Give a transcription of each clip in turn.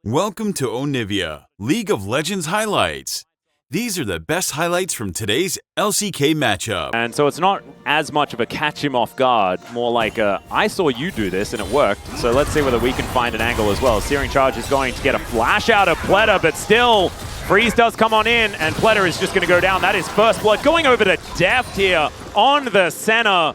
Welcome to Onivia, League of Legends highlights. These are the best highlights from today's LCK matchup. And so it's not as much of a catch him off guard, more like a, I saw you do this and it worked, so let's see whether we can find an angle as well. Searing Charge is going to get a flash out of Pleta, but still, Freeze does come on in, and Pleta is just going to go down. That is first blood. Going over to Deft here on the center.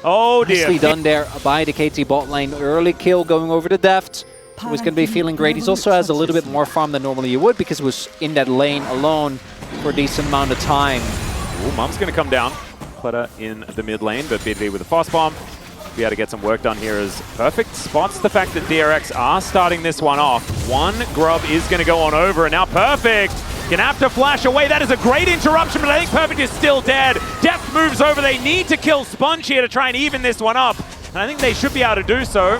Oh dear. Nicely done there by the KT bot lane. Early kill going over to Deft. He was going to be feeling great. He also has a little bit more farm than normally you would because he was in that lane alone for a decent amount of time. Ooh, Mum's going to come down. Pleta in the mid lane, but BD with a fast bomb. Be able to get some work done here is perfect. Spots the fact that DRX are starting this one off. One grub is going to go on over, and now Perfect gonna have to flash away. That is a great interruption, but I think Perfect is still dead. Deft moves over. They need to kill Sponge here to try and even this one up, and I think they should be able to do so.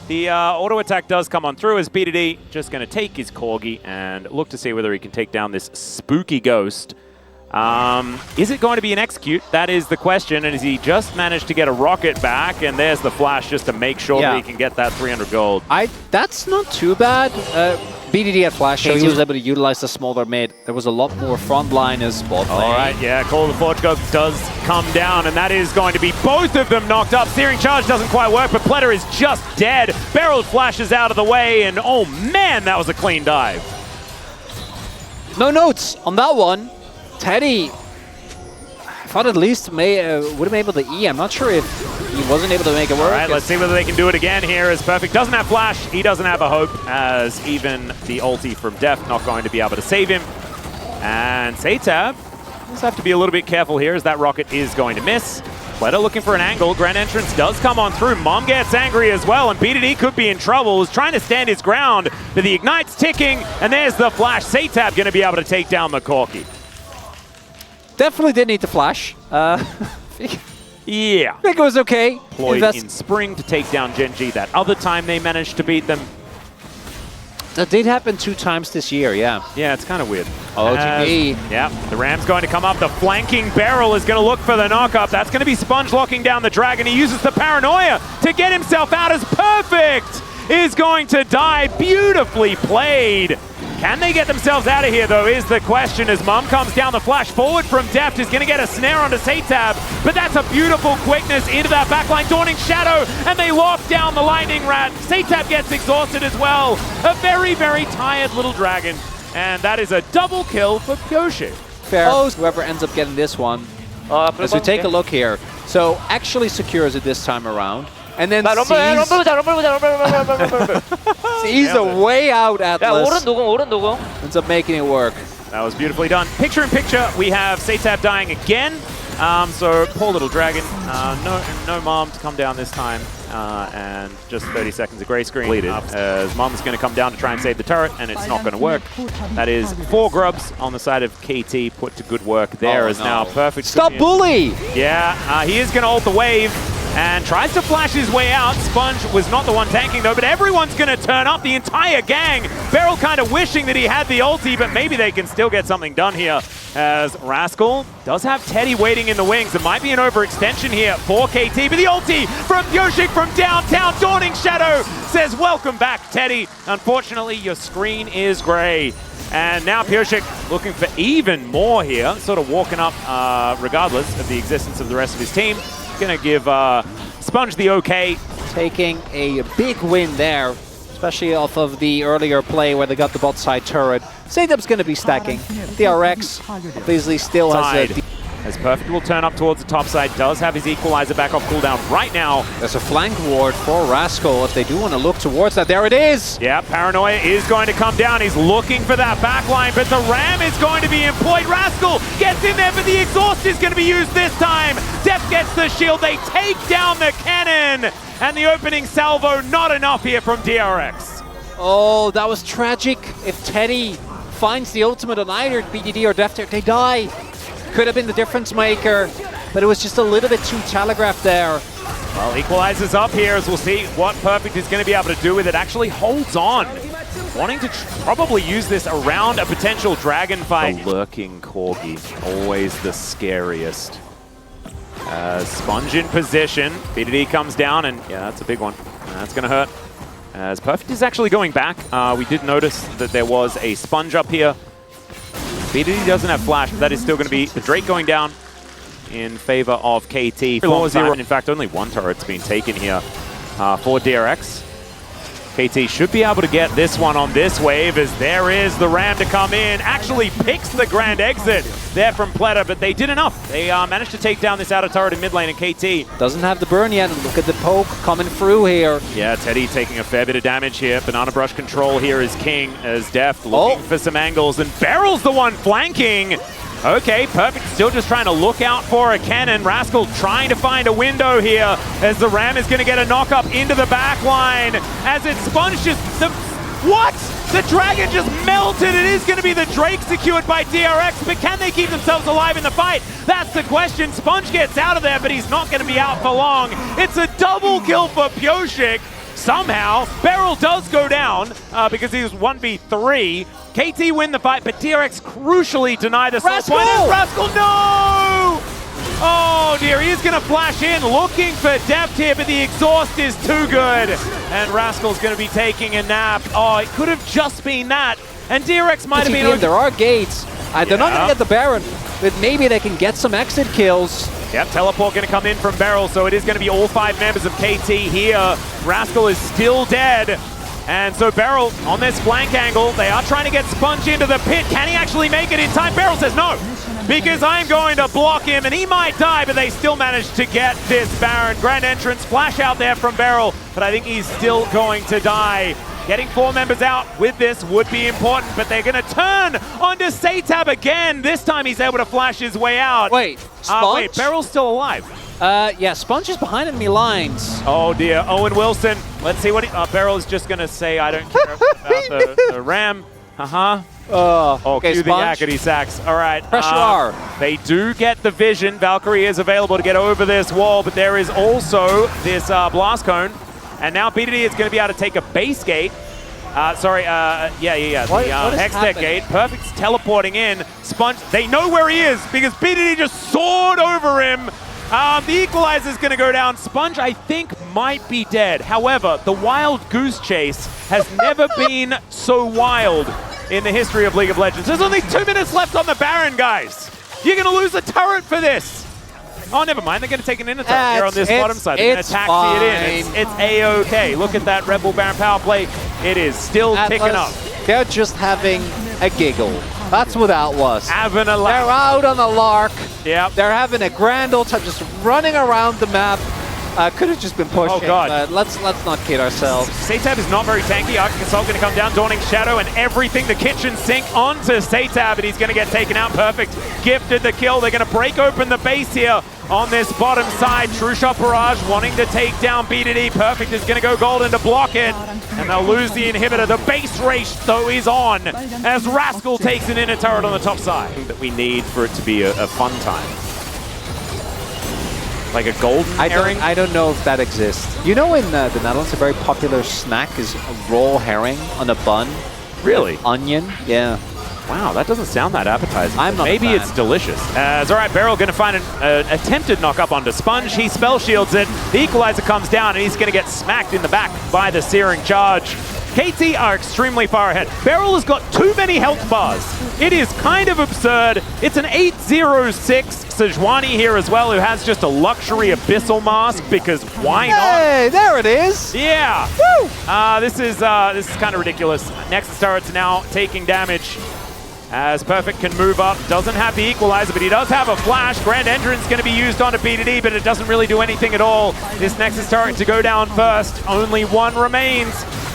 The auto attack does come on through as BDD just going to take his Corgi and look to see whether he can take down this spooky ghost. Is it going to be an execute? That is the question. And has he just managed to get a rocket back? And there's the flash just to make sure that he can get that 300 gold. That's not too bad. BDD had flash, so he was able to utilize the smaller mid. There was a lot more frontliners bot lane. All right, yeah, Call of the Forge does come down, and that is going to be both of them knocked up. Searing Charge doesn't quite work, but Pleta is just dead. Barrel flashes out of the way, and oh man, that was a clean dive. No notes on that one. Teddy, I thought at least would have been able to E. I'm not sure if he wasn't able to make it work. All right, let's see whether they can do it again here as Perfect doesn't have flash. He doesn't have a hope as even the ulti from Deft not going to be able to save him. And Satab just have to be a little bit careful here as that rocket is going to miss. Pleta looking for an angle. Grand Entrance does come on through. Mom gets angry as well, and BDD could be in trouble. He's trying to stand his ground, but the Ignite's ticking, and there's the flash. Satab going to be able to take down the Corki. Definitely did need to flash. Yeah. I think it was okay. Deployed in spring to take down Gen.G. That other time they managed to beat them. That did happen 2 times this year, yeah. Yeah, it's kind of weird. OTP. Yeah, the Ram's going to come up. The flanking barrel is going to look for the knock-up. That's going to be Sponge locking down the Dragon. He uses the paranoia to get himself out as Perfect is going to die. Beautifully played. Can they get themselves out of here, though, is the question as Mum comes down the flash forward from Deft, is going to get a snare onto Satab, but that's a beautiful quickness into that backline. Dawning Shadow, and they lock down the Lightning Rat. Satab gets exhausted as well. A very, very tired little dragon, and that is a double kill for Pyoshi. Fair. Whoever ends up getting this one. As we take a look here, so actually secures it this time around. And then sees a way out Atlas. Ends up making it work. That was beautifully done. Picture in picture, we have Satab dying again. So poor little dragon. No Mom to come down this time. And just 30 seconds of gray screen. As Mom's going to come down to try and save the turret, and it's not going to work. That is 4 grubs on the side of KT put to good work there. Now Perfect. Stop bully! Yeah, he is going to ult the wave. And tries to flash his way out. Sponge was not the one tanking though, but everyone's going to turn up, the entire gang. Beryl kind of wishing that he had the ulti, but maybe they can still get something done here. As Rascal does have Teddy waiting in the wings. It might be an overextension here for KT, but the ulti from Yoshik from downtown. Dawning Shadow says, welcome back, Teddy. Unfortunately, your screen is gray. And now Pyoshik looking for even more here, sort of walking up regardless of the existence of the rest of his team. Going to give Sponge the okay. Taking a big win there, especially off of the earlier play where they got the bot side turret. Satab's going to be stacking. DRX obviously still has a... As Perfect will turn up towards the top side, does have his equalizer back off cooldown right now. There's a flank ward for Rascal if they do want to look towards that. There it is! Yeah, Paranoia is going to come down. He's looking for that backline, but the Ram is going to be employed. Rascal gets in there, but the exhaust is going to be used this time. Deft gets the shield. They take down the cannon. And the opening salvo, not enough here from DRX. Oh, that was tragic. If Teddy finds the ultimate on either BDD or Deft, they die. Could have been the difference maker, but it was just a little bit too telegraphed there. Well, equalizes up here as we'll see what Perfect is going to be able to do with it. Actually holds on. Wanting to probably use this around a potential dragon fight. The lurking Corgi, always the scariest. Sponge in position. BDD comes down, and yeah, that's a big one. That's going to hurt. As Perfect is actually going back. We did notice that there was a sponge up here. BDD doesn't have flash, but that is still going to be the Drake going down in favor of KT. 4-0. In fact, only one turret's been taken here for DRX. KT should be able to get this one on this wave as there is the Ram to come in. Actually picks the grand exit there from Pleta, but they did enough. They managed to take down this outer turret in mid lane, and KT doesn't have the burn yet. Look at the poke coming through here. Yeah, Teddy taking a fair bit of damage here. Banana Brush control here is king as Deft looking for some angles, and Barrel's the one flanking. Okay, Perfect still just trying to look out for a cannon. Rascal trying to find a window here as the Ram is going to get a knock up into the back line as it sponges what? The Dragon just melted. It is going to be the Drake secured by DRX, but can they keep themselves alive in the fight? That's the question. Sponge gets out of there, but he's not going to be out for long. It's a double kill for Pioshik. Somehow, Beryl does go down because he was 1v3. KT win the fight, but DRX crucially deny the Rascal! Rascal, no! Oh dear, he's going to flash in, looking for depth here, but the exhaust is too good. And Rascal's going to be taking a nap. Oh, it could have just been that. And DRX might have been... There are gates. They're not going to get the Baron, but maybe they can get some exit kills. Yep, teleport going to come in from Beryl, so it is going to be all 5 members of KT here. Rascal is still dead. And so Beryl on this flank angle, they are trying to get Sponge into the pit. Can he actually make it in time? Beryl says no, because I'm going to block him, and he might die, but they still managed to get this Baron. Grand entrance, flash out there from Beryl, but I think he's still going to die. Getting 4 members out with this would be important, but they're going to turn onto Satab again. This time he's able to flash his way out. Wait, Sponge? Wait, Beryl's still alive. Yeah, Sponge is behind enemy lines. Oh dear, Owen Wilson. Let's see what he... Beryl is just going to say, I don't care about the Ram. Okay, cue the yakety sacks. All right. Pressure R. They do get the vision. Valkyrie is available to get over this wall, but there is also this blast cone. And now BDD is going to be able to take a base gate. The Hex Deck gate. Perfect's teleporting in. Sponge, they know where he is because BDD just soared over him. The equalizer is going to go down. Sponge, I think, might be dead. However, the wild goose chase has never been so wild in the history of League of Legends. There's only 2 minutes left on the Baron, guys. You're going to lose a turret for this. Oh, never mind. They're going to take an inner turret here on this bottom side. They're going to taxi it in. It's A-OK. Look at that Red Bull Baron power play. It is still ticking up. They're just having a giggle. That's what that was. Having a laugh. They're out on a lark. Yep. They're having a grand old time, just running around the map. Could have just been pushing. Oh God! But let's not kid ourselves. Satab is not very tanky. Arctic Assault going to come down, Dawning Shadow, and everything. The kitchen sink onto Satab, and he's going to get taken out. Perfect. Gifted the kill. They're going to break open the base here on this bottom side. True Shot Barrage wanting to take down BDD. Perfect is going to go golden to block it, and they'll lose the inhibitor. The base race, though, is on as Rascal takes an inner turret on the top side. That we need for it to be a fun time. Like a golden herring? I don't know if that exists. You know, in the Netherlands, a very popular snack is a raw herring on a bun. Really? Onion, yeah. Wow, that doesn't sound that appetizing. Maybe it's delicious. All right, Beryl going to find an attempted knock up onto Sponge. He spell shields it. The equalizer comes down, and he's going to get smacked in the back by the searing charge. KT are extremely far ahead. Beryl has got too many health bars. It is kind of absurd. It's an 806 Sejuani here as well, who has just a luxury abyssal mask because why not? Hey, there it is. Yeah. Woo! This is kind of ridiculous. Nexus turret's now taking damage as Perfect can move up. Doesn't have the equalizer, but he does have a flash. Grand Entrance going to be used onto BDD, but it doesn't really do anything at all. This Nexus turret to go down first. Only 1 remains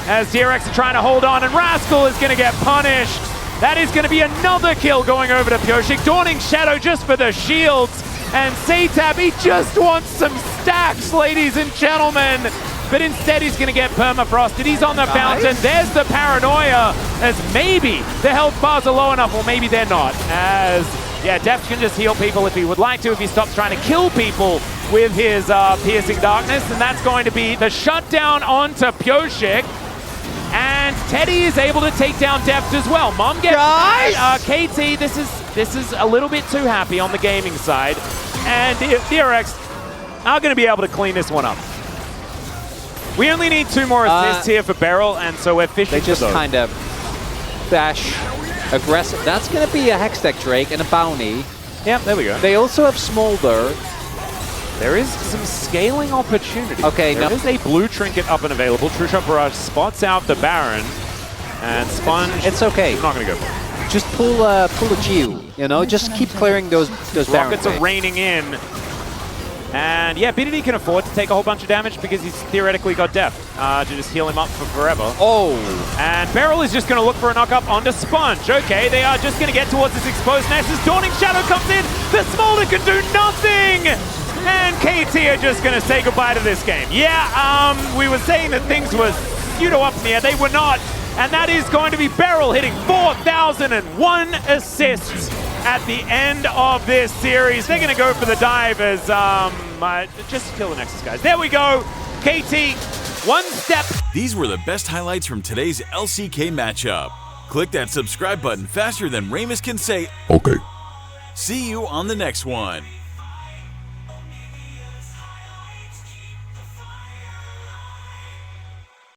as DRX are trying to hold on, and Rascal is going to get punished. That is going to be another kill going over to Pioshik. Dawning Shadow just for the shields. And Satab, he just wants some stacks, ladies and gentlemen. But instead he's going to get permafrosted. He's on the fountain. There's the paranoia, as maybe the health bars are low enough, or maybe they're not. As, yeah, Deft can just heal people if he would like to, if he stops trying to kill people with his piercing darkness. And that's going to be the shutdown onto Pioshik. And Teddy is able to take down Deft as well. Mom gets KT. This is a little bit too happy on the gaming side, and DRX are going to be able to clean this one up. We only need 2 more assists here for Beryl, and so we're fishing They just for those. kind of bash aggressive. That's going to be a Hextech Drake and a Bounty. Yeah, there we go. They also have Smolder. There is some scaling opportunity. Okay, there now is a blue trinket up and available. True Shot Barrage spots out the Baron, and Sponge. It's okay. Not going to go for it. Just pull a Geo, you know? Just keep clearing those Baron Rockets are waves. raining in. And yeah, BDD can afford to take a whole bunch of damage because he's theoretically got Def to just heal him up for forever. Oh! And Beryl is just going to look for a knock-up onto Sponge. Okay, they are just going to get towards this exposed nest as Dawning Shadow comes in. The Smolder can do nothing! And KT are just going to say goodbye to this game. Yeah, we were saying that things were pseudo up in the air. They were not. And that is going to be Beryl hitting 4,001 assists at the end of this series. They're going to go for the dive as just kill the Nexus, guys. There we go. KT, one step. These were the best highlights from today's LCK matchup. Click that subscribe button faster than Ramus can say, Okay. see you on the next one.